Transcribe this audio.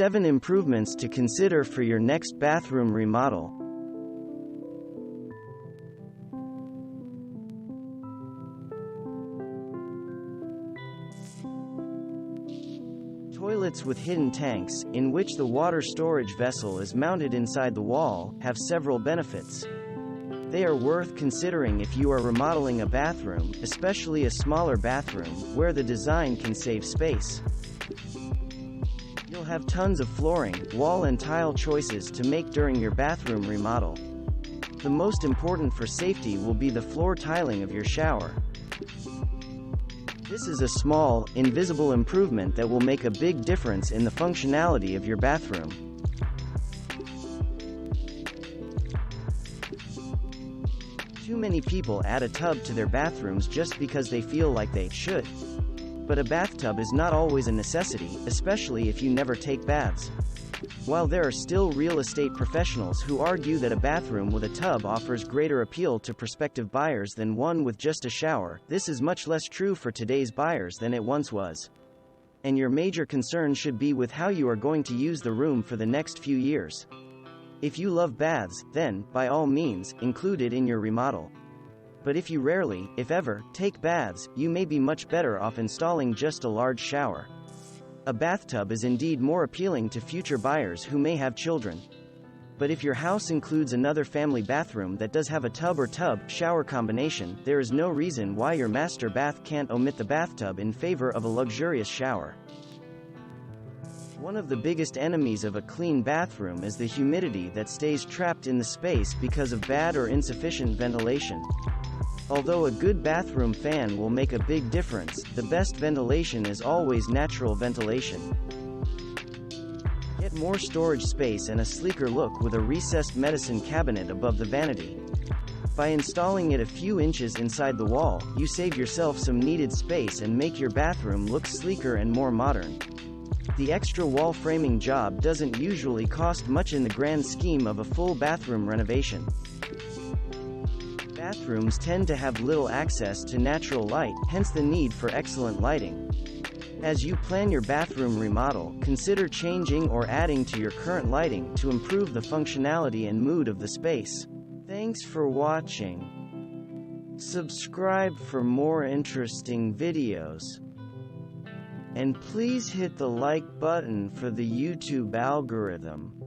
7 improvements to consider for your next bathroom remodel. Toilets with hidden tanks, in which the water storage vessel is mounted inside the wall, have several benefits. They are worth considering if you are remodeling a bathroom, especially a smaller bathroom, where the design can save space. You'll have tons of flooring, wall and tile choices to make during your bathroom remodel. The most important for safety will be the floor tiling of your shower. This is a small, invisible improvement that will make a big difference in the functionality of your bathroom. Too many people add a tub to their bathrooms just because they feel like they should. But a bathtub is not always a necessity, especially if you never take baths. While there are still real estate professionals who argue that a bathroom with a tub offers greater appeal to prospective buyers than one with just a shower, this is much less true for today's buyers than it once was. And your major concern should be with how you are going to use the room for the next few years. If you love baths, then, by all means, include it in your remodel. But if you rarely, if ever, take baths, you may be much better off installing just a large shower. A bathtub is indeed more appealing to future buyers who may have children. But if your house includes another family bathroom that does have a tub or tub-shower combination, there is no reason why your master bath can't omit the bathtub in favor of a luxurious shower. One of the biggest enemies of a clean bathroom is the humidity that stays trapped in the space because of bad or insufficient ventilation. Although a good bathroom fan will make a big difference, the best ventilation is always natural ventilation. Get more storage space and a sleeker look with a recessed medicine cabinet above the vanity. By installing it a few inches inside the wall, you save yourself some needed space and make your bathroom look sleeker and more modern. The extra wall framing job doesn't usually cost much in the grand scheme of a full bathroom renovation. Bathrooms tend to have little access to natural light, hence the need for excellent lighting. As you plan your bathroom remodel, consider changing or adding to your current lighting to improve the functionality and mood of the space. Thanks for watching. Subscribe for more interesting videos. And please hit the like button for the YouTube algorithm.